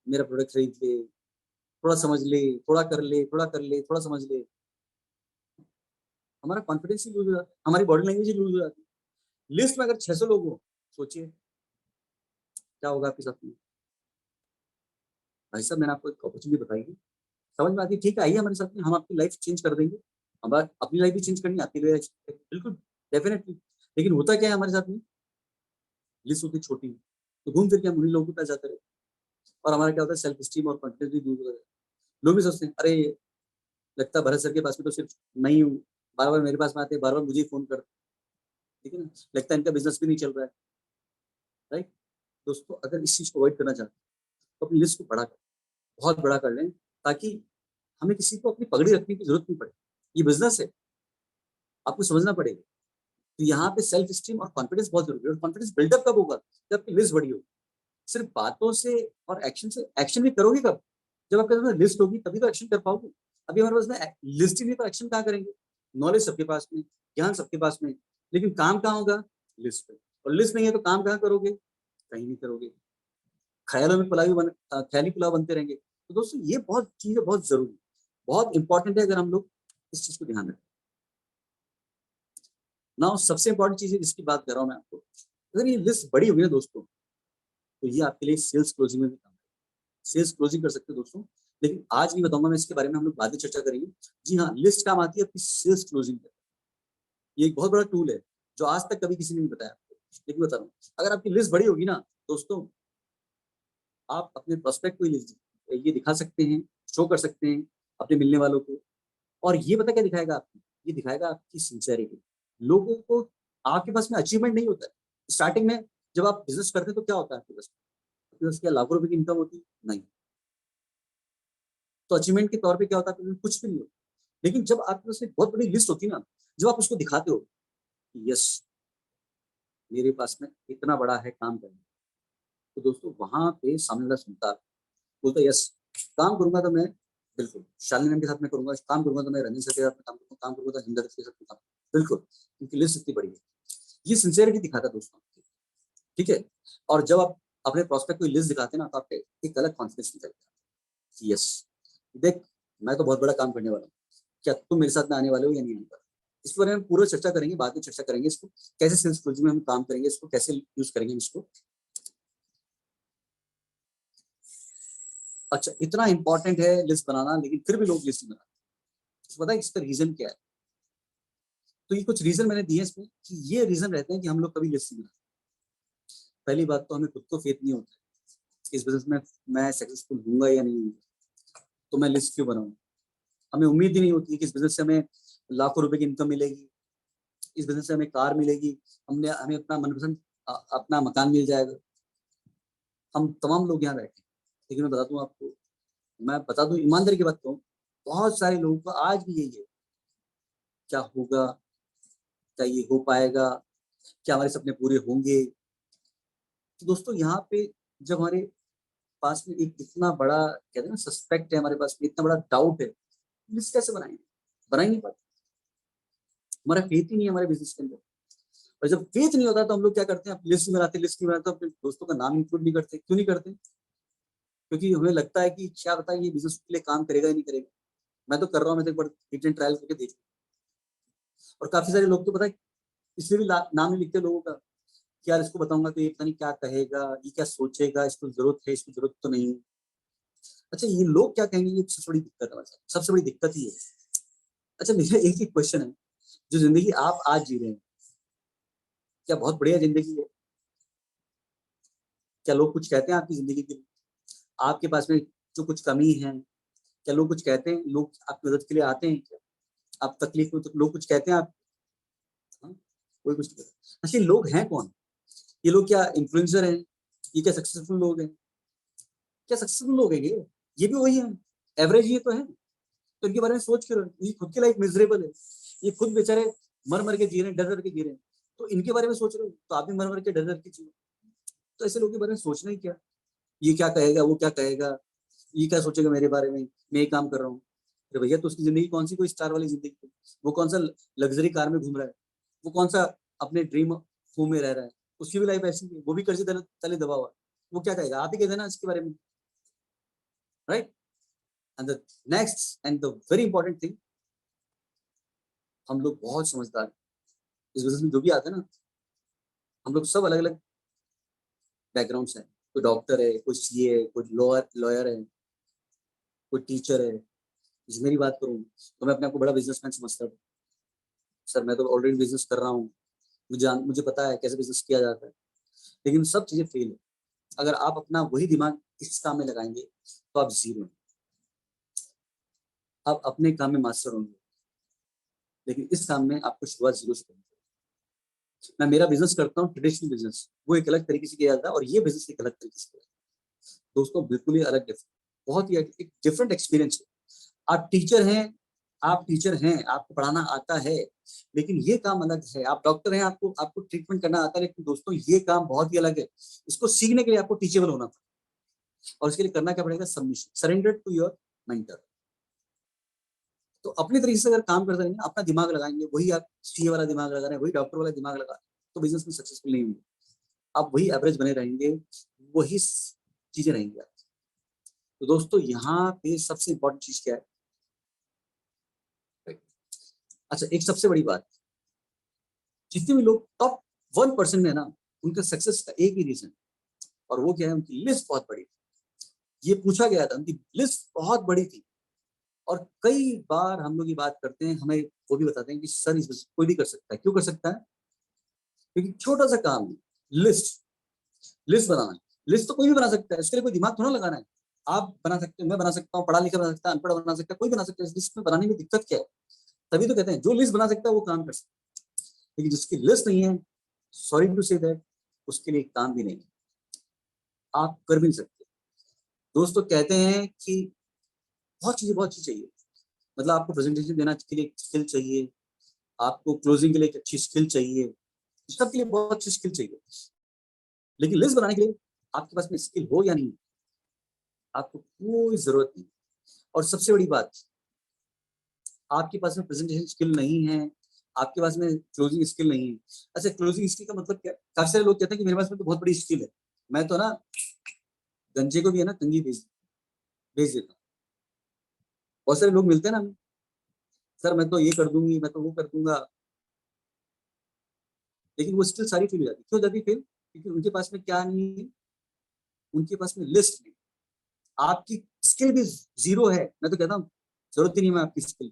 मेरा प्रोडक्ट खरीद ले, थोड़ा समझ ले, थोड़ा कर ले, थोड़ा कर ले, थोड़ा समझ ले। हमारा कॉन्फिडेंस ही लूज हो जाता है, हमारी बॉडी लैंग्वेज ही लूज हो जाती है। लिस्ट में अगर 600 लोग हो, सोचिए क्या होगा आपके साथ में। भाई साहब, मैंने आपको एक अपॉर्चुनिटी बताई है, समझ में आती है, ठीक है, आइए हमारे साथ में, हम आपकी लाइफ चेंज कर देंगे। हमारा अपनी लाइफ भी चेंज करनी है, आपकी लाइफ बिल्कुल, डेफिनेटली। लेकिन होता क्या है हमारे साथ में? लिस्ट होती छोटी है, तो घूम फिर के हम उन्हीं लोगों के पास जाते रहे, और हमारा क्या होता है? सेल्फ स्टीम और कॉन्फिडेंस भी दूर हो जाता है। लोग भी सोचते हैं, अरे लगता है भरत सर के पास में तो सिर्फ नहीं हूँ, बार बार मेरे पास में आते हैं, बार बार मुझे फोन करते हैं, ठीक है ना, लगता है इनका बिजनेस भी नहीं चल रहा है। राइट? दोस्तों अगर इस चीज को अवॉइड करना चाहते हैं, तो अपनी लिस्ट को बड़ा कर, बहुत बड़ा कर लें, ताकि हमें किसी को अपनी पगड़ी रखने की जरूरत नहीं पड़े। ये बिजनेस है, आपको समझना पड़ेगा। तो यहाँ पे सेल्फ स्टीम और कॉन्फिडेंस बहुत जरूरी है। और कॉन्फिडेंस बिल्डअप कब होगा? जब आपकी लिस्ट बड़ी होगी। सिर्फ बातों से और एक्शन से, एक्शन भी करोगे कब? जब आपके पास लिस्ट होगी तभी तो एक्शन कर पाओगे। अभी हमारे पास में लिस्ट ही नहीं, तो एक्शन कहाँ करेंगे? नॉलेज सबके पास में, ज्ञान सबके पास में, लेकिन काम कहाँ होगा? लिस्ट पे। और लिस्ट नहीं है तो काम कहाँ करोगे? कहीं नहीं करोगे। ख्यालों में ख्याली पुलाव बनते रहेंगे। तो दोस्तों ये बहुत चीज है, बहुत जरूरी, बहुत इंपॉर्टेंट है, अगर हम लोग इस चीज को ध्यान रखें ना। सबसे इंपॉर्टेंट चीज है जिसकी बात कर रहा हूँ मैं आपको, अगर ये लिस्ट बड़ी होगी ना दोस्तों, तो ये आपके लिए सेल्स क्लोजिंग में भी काम, सेल्स क्लोजिंग कर सकते हैं दोस्तों। लेकिन आज नहीं बताऊंगा मैं, इसके बारे में हम लोग बाद में चर्चा करेंगे। जी हाँ, लिस्ट काम आती है आपकी सेल्स क्लोजिंग में। ये एक बहुत बड़ा टूल है, जो आज तक कभी किसी ने नहीं बताया आपको, लेकिन बता रहा हूँ। अगर आपकी लिस्ट बड़ी होगी ना दोस्तों, आप अपने प्रोस्पेक्ट को ये दिखा सकते हैं, शो कर सकते हैं अपने मिलने वालों को। और ये पता क्या दिखाएगा आपको? ये दिखाएगा आपकी सिंसेरिटी। लोगों को आपके पास में अचीवमेंट नहीं होता है स्टार्टिंग में। जब आप बिजनेस करते हैं तो क्या होता है आपके पास क्या लाखों रुपए की इनकम होती है? नहीं। तो अचीवमेंट के तौर पे क्या होता है? कुछ भी नहीं होता। लेकिन जब आपके पास एक बहुत बड़ी लिस्ट होती है ना, जब आप उसको दिखाते हो, यस मेरे पास में इतना बड़ा है काम करने, तो दोस्तों वहां पे सामने वाला सुनता है, बोलता है यस, काम करूंगा तो मैं बिल्कुल शालिनी मैम के साथ में करूंगा, काम करूंगा तो मैं रंजन सर के साथ में काम करूंगा तो हिंदर के साथ में काम, बिल्कुल, क्योंकि लिस्ट इतनी बड़ी है। ये सिंसियरिटी दिखाता है दोस्तों, ठीक है। और जब आप अपने प्रोस्पेक्ट को लिस्ट दिखाते हैं ना, तो आपके एक अलग कॉन्फिडेंस निकलता है। यस, देख, मैं तो बहुत बड़ा काम करने वाला हूँ, क्या तुम मेरे साथ में आने वाले हो या नहीं आने वाले? इसके बारे में पूरा चर्चा करेंगे, बाद में चर्चा करेंगे इसको कैसे सेल्स क्लोजिंग में हम काम करेंगे, इसको कैसे यूज करेंगे इसको। अच्छा, इतना इंपॉर्टेंट है लिस्ट बनाना, लेकिन फिर भी लोग लिस्ट नहीं बनाते। तो पता है इसका रीजन क्या है? तो ये कुछ रीजन मैंने दिए इसमें, कि ये रीजन रहते हैं कि हम लोग कभी लिस्ट नहीं बनाते। पहली बात तो हमें खुद को फेथ नहीं होता है इस बिजनेस में मैं सक्सेसफुल हूंगा या नहीं हूंगा, तो मैं लिस्ट क्यों बनाऊं? हमें उम्मीद ही नहीं होती कि इस बिजनेस से हमें लाखों रुपए की इनकम मिलेगी, इस बिजनेस से हमें कार मिलेगी, हमें अपना मनपसंद अपना मकान मिल जाएगा। हम तमाम लोग यहाँ बैठे हैं, लेकिन मैं बता दूं आपको, मैं बता दूं ईमानदारी की बात कहूँ, बहुत सारे लोगों को आज भी यही है, क्या होगा, क्या ये हो पाएगा, क्या हमारे सपने पूरे होंगे? तो दोस्तों यहाँ पे जब हमारे पास में एक इतना बड़ा कहते हैं ना सस्पेक्ट है, हमारे पास में इतना बड़ा डाउट है, लिस्ट कैसे बनाएंगे? बना ही नहीं पाते, हमारा फेथ ही नहीं है हमारे बिजनेस के अंदर। और जब फेथ नहीं होता तो हम लोग क्या करते हैं, लिस्ट नहीं बनाते, लिस्ट नहीं बनाते, अपने दोस्तों का नाम इंक्लूड नहीं करते। क्यों नहीं करते? क्योंकि हमें लगता है कि क्या पता ये बिजनेस के लिए काम करेगा ही नहीं करेगा। मैं तो कर रहा हूँ, मैं तो एक बार हिट एंड ट्रायल करके देख। और काफी सारे लोग तो पता है इसलिए भी नाम नहीं लिखते लोगों का कि यार इसको बताऊंगा तो ये पता नहीं क्या कहेगा, ये क्या सोचेगा, इसको जरूरत है, इसको जरूरत तो नहीं। अच्छा ये लोग क्या कहेंगे, ये सबसे बड़ी दिक्कत है, सबसे बड़ी दिक्कत ही है। अच्छा मेरा एक ही क्वेश्चन है, जो जिंदगी आप आज जी रहे हैं क्या बहुत बढ़िया जिंदगी है? क्या लोग कुछ कहते हैं आपकी जिंदगी के लिए? आपके पास में जो कुछ कमी है, क्या लोग कुछ कहते हैं? लोग आपकी मदद के लिए आते हैं क्या? आप तकलीफ में तो लोग कुछ कहते हैं आप? हाँ? कोई कुछ नहीं कहता। अच्छा लोग हैं कौन? ये लोग क्या इन्फ्लुएंसर हैं? ये क्या सक्सेसफुल लोग हैं? क्या सक्सेसफुल लोग हैं ये भी वही है, एवरेज ये तो है। तो इनके बारे में सोच के ये खुद की लाइफ मिजरेबल है, ये खुद बेचारे मर मर के जी रहे हैं, डर डर के जी रहे हैं, तो इनके बारे में सोच रहे हो तो आप भी मर मर के डर डर के जियो। तो ऐसे लोगों के बारे में सोचना ही क्या, ये क्या कहेगा, वो क्या कहेगा, ये क्या सोचेगा मेरे बारे में, मैं ये काम कर रहा हूँ। अरे भैया तो उसकी जिंदगी कौन सी कोई स्टार वाली जिंदगी है? वो कौन सा लग्जरी कार में घूम रहा है, वो कौन सा अपने ड्रीम होम में रह रहा है, उसकी भी लाइफ ऐसी है, वो भी कर्जे तले दबा हुआ है। वो क्या कहेगा? आप ही कह देना इसके बारे में, right? And the next and the very important thing, हम लोग बहुत समझदार हैं इस बिजनेस में। जो भी आता है ना, हम लोग सब अलग अलग बैकग्राउंड से हैं। कोई डॉक्टर है, कोई सीए है, कोई लॉयर है, कोई टीचर है। जिस मेरी बात करूँ तो मैं अपने आप को बड़ा बिजनेसमैन समझता हूँ। सर मैं तो ऑलरेडी बिजनेस कर रहा हूँ, मुझे पता है कैसे बिजनेस किया जाता है, लेकिन सब चीजें फेल है। अगर आप अपना वही दिमाग इस काम में लगाएंगे तो आप जीरो हैं। आप अपने काम में मास्टर होंगे, लेकिन इस काम में आपको शुरुआत जीरो से करनी है। मैं मेरा बिजनेस करता हूँ ट्रेडिशनल बिजनेस, वो एक अलग तरीके से किया जाता है, और ये बिजनेस एक अलग तरीके से किया जाता है। दोस्तों बिल्कुल ही अलग, डिफरेंट, बहुत ही एक डिफरेंट एक्सपीरियंस है। आप टीचर हैं, आपको पढ़ाना आता है, लेकिन ये काम अलग है। आप डॉक्टर हैं, आपको ट्रीटमेंट करना आता है, लेकिन दोस्तों ये काम बहुत ही अलग है। इसको सीखने के लिए आपको टीचेबल होना पड़ेगा, और इसके लिए करना क्या पड़ेगा? Submission, surrender to your mentor. तो अपनी तरीके से अगर काम करते रहेंगे, अपना दिमाग लगाएंगे, वही आप सीए वाला दिमाग लगा रहे हैं, वही डॉक्टर वाला दिमाग लगा रहे हैं, तो बिजनेस में सक्सेसफुल नहीं होंगे। आप वही एवरेज बने रहेंगे, वही चीजें रहेंगी। तो दोस्तों यहाँ पे सबसे इंपॉर्टेंट चीज क्या है? अच्छा एक सबसे बड़ी बात, जितने भी लोग टॉप 1% में है ना, उनका सक्सेस का एक ही रीजन, और वो क्या है? उनकी लिस्ट बहुत बड़ी थी। ये पूछा गया था, उनकी लिस्ट बहुत बड़ी थी। और कई बार हम लोग ये बात करते हैं, हमें वो भी बताते हैं कि सर इस कोई भी कर सकता है। क्यों कर सकता है? क्योंकि छोटा सा काम है, लिस्ट बनाना है। लिस्ट तो कोई भी बना सकता है, इसके लिए कोई दिमाग थोड़ा लगाना है। आप बना सकते हो, मैं बना सकता हूँ, पढ़ा लिखा बना सकता है, अनपढ़ बना सकता है, कोई बना सकता है। इस लिस्ट में बनाने में दिक्कत क्या है? तभी तो कहते हैं जो लिस्ट बना सकता है वो काम कर सकता है, लेकिन जिसकी लिस्ट नहीं है, सॉरी टू से दैट, उसके लिए काम भी नहीं है, आप कर भी नहीं सकते। दोस्तों कहते हैं कि बहुत चीज चाहिए। मतलब आपको प्रेजेंटेशन देना के लिए स्किल चाहिए, आपको क्लोजिंग के लिए एक अच्छी स्किल चाहिए, सब के लिए बहुत अच्छी स्किल चाहिए, लेकिन लिस्ट बनाने के लिए आपके पास में स्किल हो या नहीं, आपको कोई जरूरत नहीं। और सबसे बड़ी बात, आपके पास में प्रेजेंटेशन स्किल नहीं है, आपके पास में क्लोजिंग स्किल नहीं है। अच्छा क्लोजिंग स्किल का मतलब क्या? काफी सारे लोग कहते हैं कि मेरे पास में तो बहुत बड़ी स्किल है, मैं तो ना गंजे को भी है ना कंगी भेज देता हूँ। बहुत सारे लोग मिलते हैं ना, सर मैं तो ये कर दूंगी, मैं तो वो कर दूंगा, लेकिन वो स्किल सारी फेल हो जाती। क्यों जाती फेल? क्योंकि उनके पास में क्या नहीं है, उनके पास में लिस्ट नहीं। आपकी स्किल भी जीरो है, मैं तो कहता हूँ जरूरत ही नहीं है आपकी स्किल।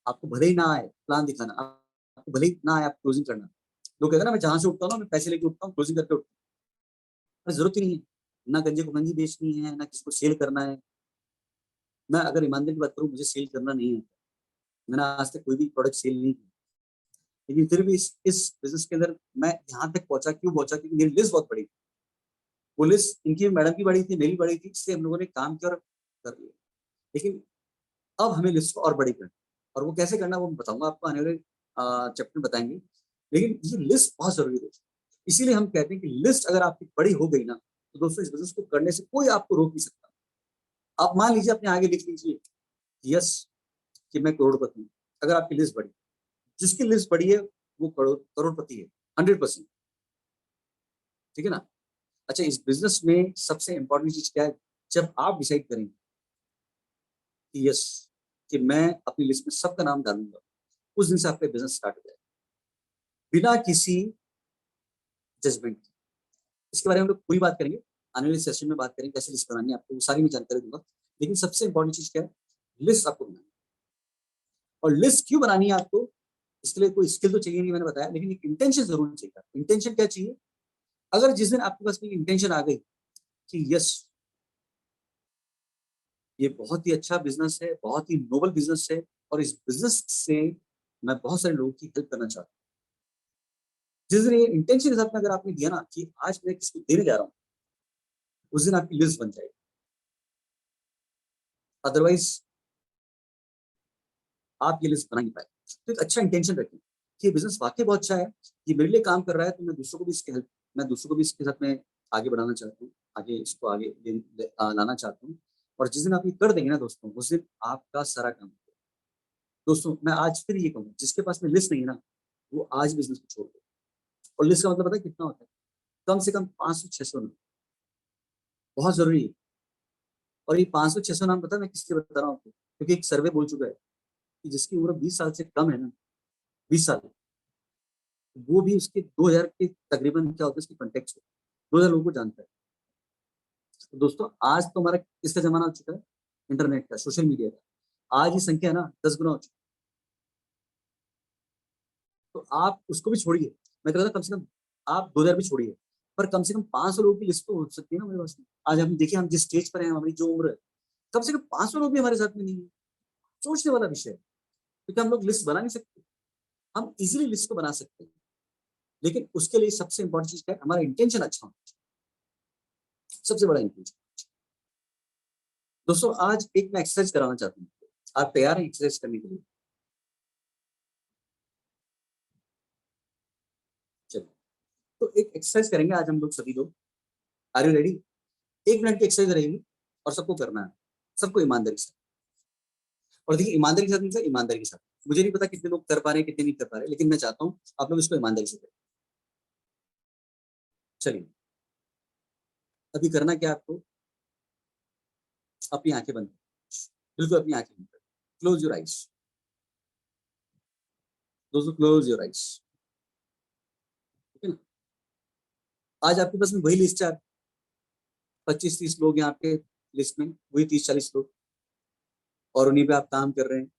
आपको भले ही ना आए प्लान दिखाना, आपको भले ही ना आए आप क्लोजिंग करना, लोग कहते हैं ना मैं जहां से उठता हूँ ना, मैं पैसे लेके उठता हूँ, क्लोजिंग करके उठता हूँ। जरूरत ही नहीं है, ना गंजे को गंजी बेचनी है, ना किसी को सेल करना है। मैं अगर ईमानदारी की बात करूँ, मुझे सेल करना नहीं है, मैंने आज तक कोई भी प्रोडक्ट सेल नहीं किया, लेकिन फिर भी इस बिजनेस के अंदर मैं यहाँ तक पहुंचा। क्यों पहुंचा? क्योंकि मेरी लिस्ट बहुत बड़ी थी। वो लिस्ट इनकी मैडम की बड़ी थी, मेरी बड़ी थी, इससे हम लोगों ने काम किया और कर लिया। लेकिन अब हमें लिस्ट को और बड़ी करना, और वो कैसे करना वो मैं बताऊंगा आपको, आने वाले चैप्टर बताएंगे। लेकिन ये लिस्ट बहुत जरूरी है, इसीलिए हम कहते हैं कि लिस्ट अगर आपकी बड़ी हो गई ना, तो दोस्तों इस बिजनेस को करने से कोई आपको रोक नहीं सकता। आप मान लीजिए अपने आगे लिख लीजिए यस कि मैं करोड़पति हूँ। अगर आपकी लिस्ट बड़ी, जिसकी लिस्ट बड़ी है वो करोड़पति है 100%। ठीक है ना। अच्छा, इस बिजनेस में सबसे इंपॉर्टेंट चीज क्या है, जब आप डिसाइड करेंगे कि यस कि मैं अपनी लिस्ट में सबका नाम डालूंगा, उस दिन से आपका बिजनेस स्टार्ट हो जाएगा बिना किसी जजमेंट। इसके बारे में हम लोग पूरी बात करेंगे, आने वाले सेशन में बात करेंगे कैसे लिस्ट बनानी है, आपको वो सारी मैं जानकारी दूंगा। लेकिन सबसे इंपॉर्टेंट चीज क्या है, लिस्ट आपको बनानी है। और लिस्ट क्यों बनानी है आपको, इसके लिए कोई स्किल तो चाहिए नहीं, मैंने बताया, लेकिन एक इंटेंशन जरूर चाहिए। इंटेंशन क्या चाहिए, अगर जिस दिन आपके पास कोई इंटेंशन आ गई कि यस ये बहुत ही अच्छा बिजनेस है, बहुत ही नोबल बिजनेस है, और इस बिजनेस से मैं बहुत सारे लोगों की हेल्प करना चाहता हूँ, जिस दिन ये इंटेंशन के साथ में अगर आपने दिया ना कि आज मैं किसको देने जा रहा हूँ, उस दिन आपकी लिस्ट बन जाएगी। अदरवाइज आप ये लिस्ट बना नहीं पाए। तो एक अच्छा इंटेंशन रखें कि ये बिजनेस वाकई बहुत अच्छा है, ये मेरे लिए काम कर रहा है, तो मैं दूसरों को भी इसके हेल्प, मैं दूसरों को भी इसके साथ में आगे बढ़ाना चाहता हूँ, आगे इसको आगे लाना चाहता हूँ। और जिस दिन आप ये कर देंगे ना दोस्तों, उस दिन आपका सारा काम। दोस्तों मैं आज फिर ये कहूँगा, जिसके पास में लिस्ट नहीं है ना, वो आज बिजनेस को छोड़ दो। और लिस्ट का मतलब पता है कितना होता है, कम से कम 500-600 नाम, बहुत जरूरी है। और ये 500-600 नाम पता है मैं किसके बता रहा हूँ आपको, क्योंकि एक सर्वे बोल चुका है कि जिसकी उम्र 20 साल से कम है ना, 20 साल, वो भी उसके 2000 के तकरीबन क्या होता है उसके कॉन्टेक्ट में, 2000 लोगों को जानता है। तो दोस्तों आज तो हमारा किसका जमाना हो चुका है, इंटरनेट का, सोशल मीडिया का। आज ये संख्या ना 10 गुना हो चुकी है। तो आप उसको भी छोड़िए, मैं कहता कम से कम आप 2000 भी छोड़िए, पर कम से कम 500 लोगों की लिस्ट तो हो सकती है ना मेरे पास में। आज हम देखिए, हम जिस स्टेज पर हैं, हमारी जो उम्र है, कम से कम 500 लोग भी हमारे साथ में नहीं है। सोचने वाला विषय है, क्योंकि हम लोग लिस्ट बना नहीं सकते, हम इजीली लिस्ट को बना सकते हैं, लेकिन उसके लिए सबसे इंपॉर्टेंट चीज क्या है, हमारा इंटेंशन अच्छा होना चाहिए, सबसे बड़ा इंटेंशन। दोस्तों आज एक मैं एक्सरसाइज कराना चाहता हूँ, आप तैयार हैं एक्सरसाइज करने के लिए? चलिए, तो एक एक्सरसाइज करेंगे आज हम लोग सभी लोग। Are you ready? 1 मिनट की एक्सरसाइज रहेगी और सबको करना है, सबको ईमानदारी से। और देखिए ईमानदारी के साथ मतलब ईमानदारी के साथ, मुझे नहीं पता कितने लोग कर पा रहे हैं कितने नहीं कर पा रहे, लेकिन मैं चाहता हूँ आप लोग इसको ईमानदारी से करें। चलिए, अभी करना क्या आपको, अपनी आंखें बंद करें, बिल्कुल अपनी आंखें बंद करें, क्लोज योर आइज। दोस्तों क्लोज योर आइज। ठीक है ना। आज आपके पास में वही लिस्ट है, 25-30 लोग हैं आपके लिस्ट में, वही 30-40 लोग, और उन्हीं पे आप काम कर रहे हैं,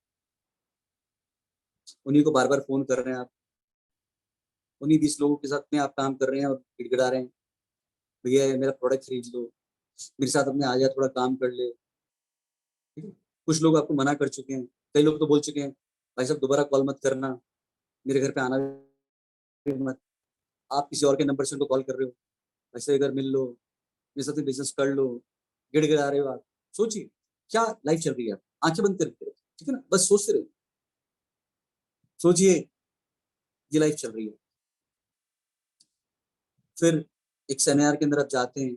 उन्हीं को बार बार फोन कर रहे हैं आप, उन्हीं 20 लोगों के साथ में आप काम कर रहे हैं और गिड़गिड़ा रहे हैं, भैया ये मेरा प्रोडक्ट खरीद लो, मेरे साथ अपने आ जा, थोड़ा काम कर ले। ठीक है। कुछ लोग आपको मना कर चुके हैं, कई लोग तो बोल चुके हैं भाई साहब दोबारा कॉल मत करना, मेरे घर पे आना भी मत। आप किसी और के नंबर से उनको कॉल कर रहे हो, ऐसे अगर मिल लो, मेरे साथ बिजनेस कर लो, गिड़गिड़ा रहे हो आप। सोचिए क्या लाइफ चल रही है, आंखें बंद करके, ठीक है ना, बस सोचते रहिए, सोचिए ये लाइफ चल रही है। फिर एक सेमिनार के अंदर आप जाते हैं,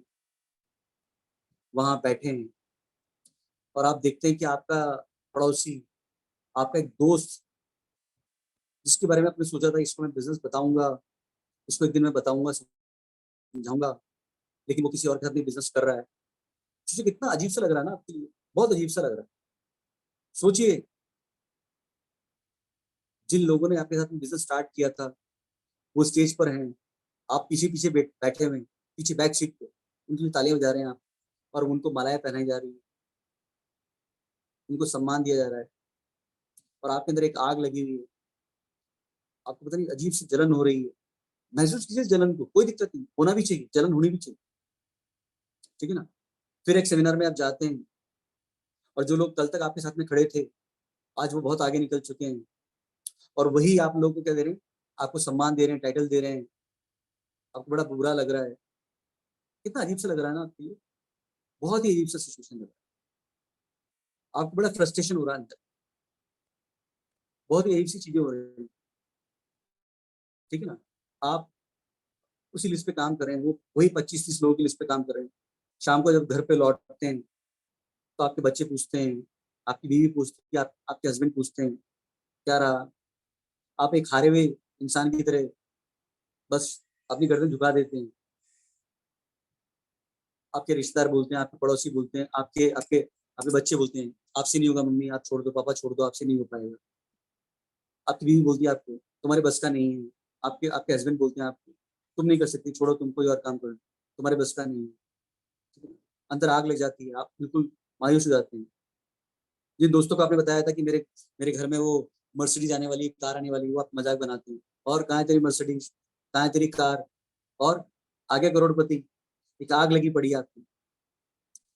वहां बैठे हैं, और आप देखते हैं कि आपका पड़ोसी, आपका एक दोस्त, जिसके बारे में आपने सोचा था इसको मैं बिजनेस बताऊंगा, इसको एक दिन मैं बताऊंगा, समझाऊंगा, लेकिन वो किसी और के साथ में बिजनेस कर रहा है। सोचिए कितना अजीब सा लग रहा है ना आपके लिए, बहुत अजीब सा लग रहा है। सोचिए जिन लोगों ने आपके साथ में बिजनेस स्टार्ट किया था वो स्टेज पर हैं, आप पीछे पीछे बैठे हुए हैं, पीछे बैक सीट पे, उनके लिए तालियां बजा रहे हैं आप, और उनको मालाएं पहनाई जा रही है, उनको सम्मान दिया जा रहा है, और आपके अंदर एक आग लगी हुई है, आपको पता नहीं अजीब सी जलन हो रही है। महसूस कीजिए जलन को, कोई दिक्कत नहीं, होना भी चाहिए, जलन होनी भी चाहिए। ठीक है ना। फिर एक सेमिनार में आप जाते हैं, और जो लोग कल तक आपके साथ में खड़े थे, आज वो बहुत आगे निकल चुके हैं, और वही आप लोगों को क्या दे रहे हैं, आपको सम्मान दे रहे हैं, टाइटल दे रहे हैं, आपको बड़ा बुरा लग रहा है। कितना अजीब सा लग रहा है ना आपके लिए, बहुत ही अजीब सा सिचुएशन लग रहा है, आपको बड़ा फ्रस्ट्रेशन हो रहा है अंदर, बहुत ही अजीब सी चीजें हो रही है। ठीक है ना। आप उसी लिस्ट पे काम कर रहे हैं, वो वही 25-30 लोगों की लिस्ट पे काम कर रहे हैं। शाम को जब घर पे लौटते हैं तो आपके बच्चे पूछते हैं, आपकी बीवी पूछती है, आपके हस्बैंड पूछते हैं क्या रहा। आप एक हारे हुए इंसान की तरह बस अपनी गर्दन झुका देते हैं। आपके रिश्तेदार बोलते हैं, आपके पड़ोसी बोलते हैं, आपके आपके आपके बच्चे बोलते हैं, आपसे नहीं होगा मम्मी, आप छोड़ दो, पापा छोड़ दो, आपसे नहीं हो पाएगा। आपकी बीवी बोलती है आपको तुम्हारे बस का नहीं है। आपके आपके हस्बैंड बोलते हैं आपको तुम नहीं कर सकती, छोड़ो, तुम कोई और काम करो, तुम्हारे बस का नहीं है। अंदर आग लग जाती है, आप बिल्कुल मायूस हो जाते हैं। जिन दोस्तों को आपने बताया था कि मेरे मेरे घर में वो मर्सिडीज आने वाली, कार आने वाली, वो आप मजाक बनाते हैं। और कहाँ है तेरी मर्सिडीज, कहाँ है तेरी कार, और आगे करोड़पति, एक आग लगी पड़ी है आपकी।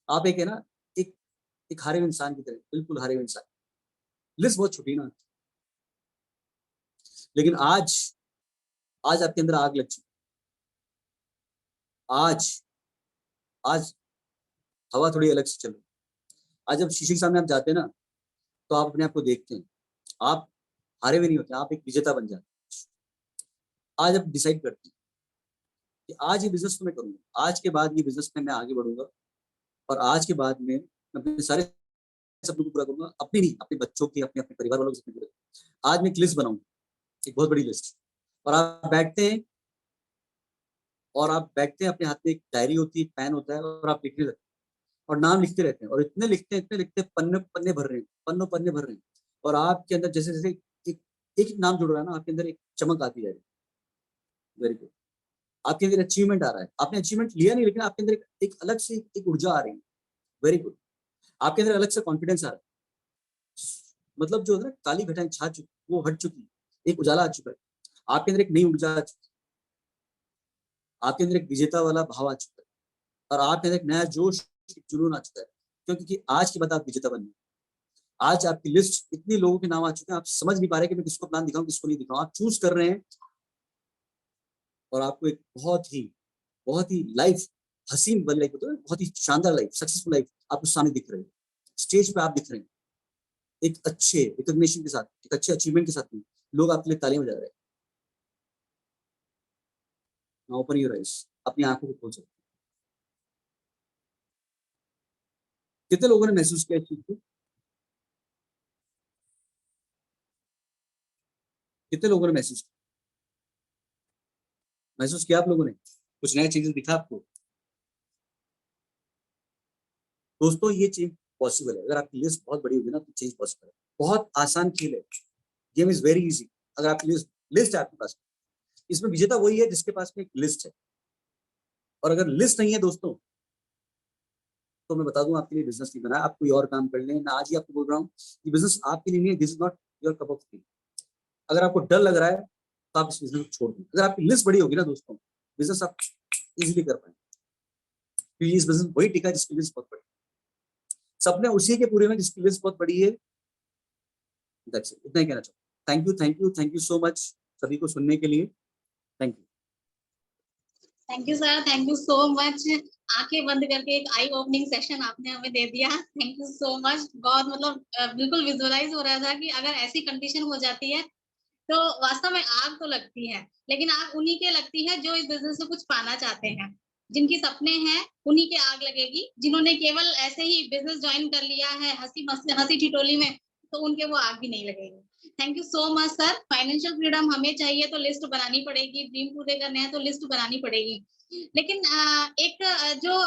आप एक है ना, एक एक हारे हुए इंसान की तरह, बिल्कुल हारे हुए इंसान। लिस्ट बहुत छोटी ना, लेकिन आज आज आपके अंदर आग लग चुकी। आज आज हवा थोड़ी अलग से चल रही। आज जब शीशे के सामने आप जाते हैं ना, तो आप अपने आप को देखते हैं, आप हारे हुए नहीं होते, आप एक विजेता बन जाते हैं। आज आप डिसाइड करते हैं कि आज ये बिजनेस तो मैं करूंगा, आज के बाद ये बिजनेस में मैं आगे बढ़ूंगा, और आज के बाद में मैं अपने सारे सपनों को पूरा करूंगा, अपने नहीं, अपने बच्चों के, अपने अपने परिवार वालों के सपने पूरे। आज मैं एक लिस्ट बनाऊंगा, एक बहुत बड़ी लिस्ट। और आप बैठते हैं, अपने हाथ में एक डायरी होती है, एक पेन होता है, और आप लिखने लगते हैं, और नाम लिखते रहते हैं, और इतने लिखते हैं, पन्ने पन्ने भर रहे हैं, पन्ने भर रहे हैं। और आपके अंदर जैसे जैसे एक एक नाम जुड़ रहा है ना, आपके अंदर एक चमक आती है। Very good. आपके अंदर अचीवमेंट आ रहा है, आपने अचीवमेंट लिया नहीं, लेकिन आपके अंदर एक अलग से एक ऊर्जा आ रही है। Very good. आपके अंदर अलग से कॉन्फिडेंस आ रहा है। मतलब जो है ना, काली घटाएं छा चुकी, वो हट चुकी, एक उजाला आ चुका है। आपके अंदर एक नई ऊर्जा आ चुकी है, आपके अंदर एक विजेता वाला भाव आ चुका है, और आपके अंदर एक नया जोश, एक जुनून आ चुका है। क्योंकि आज के बाद आप विजेता बन गए। आज आपकी लिस्ट इतने लोगों के नाम आ चुके हैं, आप समझ नहीं पा रहे कि मैं किसको प्लान दिखाऊं, किसको नहीं दिखाऊं। आप चूज कर रहे हैं, और आपको एक बहुत ही लाइफ हसीन वाली लाइफ, होती है बहुत ही शानदार लाइफ, सक्सेसफुल लाइफ आपको सामने दिख रही है। स्टेज पे आप दिख रहे हैं, एक अच्छे रिकॉग्निशन के साथ, एक अच्छे अचीवमेंट के साथ में लोग आपके लिए तालियां बजा रहे हैं। ओपन योर आइज, अपनी आंखों को खोल सकते हैं। कितने लोगों ने महसूस किया इस चीज को? कितने लोगों ने महसूस किया? आप लोगों ने कुछ नया चीजें दिखा आपको? दोस्तों, ये चीज पॉसिबल है। अगर आपकी लिस्ट बहुत बड़ी होगी ना, तो चेंज पॉसिबल है। बहुत आसान खेल है, गेम इज वेरी इजी। अगर आपकी लिस्ट है आपके पास, इसमें विजेता वही है जिसके पास में एक लिस्ट है। और अगर लिस्ट नहीं है दोस्तों, तो मैं बता दूं, आपके लिए बिजनेस नहीं बना, आप कोई और काम कर लें। मैं आज ही आपको बोल रहा हूँ कि बिजनेस आपके लिए नहीं है। This is not your cup of T. अगर आपको डर लग रहा है, तो आप इस बिजनेस को छोड़ दें। अगर आपकी लिस्ट बड़ी होगी ना दोस्तों, बिजनेस आप इजीली कर पाएंगे, क्योंकि इस बिजनेस वही टिका जिसकी लिस्ट बहुत बड़ी। सपने उसी के पूरे में जिसकी लिस्ट बहुत बड़ी है। दैट्स इट, इतना ही कहना चाहूँ। थैंक यू सो मच सभी को सुनने के लिए। Thank you. Thank you sir, thank you so much. आंखें बंद करके एक आई ओपनिंग सेशन आपने हमें दे दिया। Thank you so much. बहुत मतलब बिल्कुल विजुअलाइज हो रहा था कि अगर ऐसी कंडीशन हो जाती है, तो वास्तव में आग तो लगती है, लेकिन आग उन्हीं के लगती है जो इस बिज़नेस में कुछ पाना चाहते हैं। जिनके सपने हैं, उन्हीं के आग लगेगी। जिन्होंने केवल ऐसे ही बिज़नेस जॉइन कर लिया है हँसी-ठिठोली में, तो उनके वो आग भी नहीं लगेगी। Thank you so much sir. Financial freedom हमें चाहिए तो लिस्ट बनानी पड़ेगी, ड्रीम पूरे करने हैं तो लिस्ट बनानी पड़ेगी। लेकिन एक जो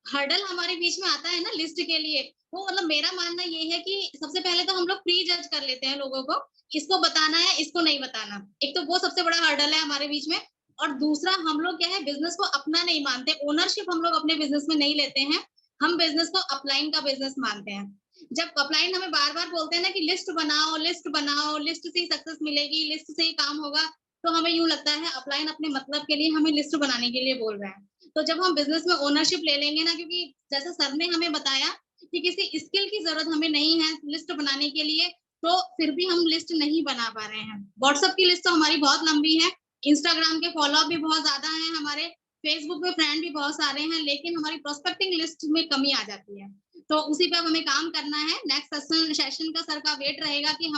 हर्डल हमारे बीच में आता है ना लिस्ट के लिए, वो मतलब मेरा मानना ये है कि सबसे पहले तो हम लोग प्री जज कर लेते हैं लोगों को, इसको बताना है, इसको नहीं बताना। एक तो वो सबसे बड़ा हर्डल है हमारे बीच में। और दूसरा, हम लोग क्या है, बिज़नेस को अपना नहीं मानते, ओनरशिप हम लोग अपने बिज़नेस में नहीं लेते हैं। हम बिज़नेस को अपलाइन का बिज़नेस मानते हैं। जब अपलाइन हमें बार-बार बोलते हैं ना कि लिस्ट बनाओ, लिस्ट से ही सक्सेस मिलेगी, लिस्ट से ही काम होगा, तो हमें यूँ लगता है अपलाइन अपने मतलब के लिए हमें लिस्ट बनाने के लिए बोल रहा है। तो जब हम बिज़नेस में ओनरशिप ले लेंगे ना, क्योंकि जैसा सर ने हमें बताया कि किसी स्किल की ज़रूरत हमें नहीं है लिस्ट बनाने के लिए, तो फिर भी हम लिस्ट नहीं बना पा रहे हैं। व्हाट्सएप की लिस्ट तो हमारी बहुत लंबी है, इंस्टाग्राम के फॉलो भी बहुत ज़्यादा हैं हमारे, फेसबुक पे फ्रेंड भी बहुत सारे हैं, लेकिन हमारी प्रोस्पेक्टिंग लिस्ट में कमी आ जाती है। तो उसी पे अब हमें काम करना है। नेक्स्ट सेशन सेशन का सर का वेट रहेगा कि हम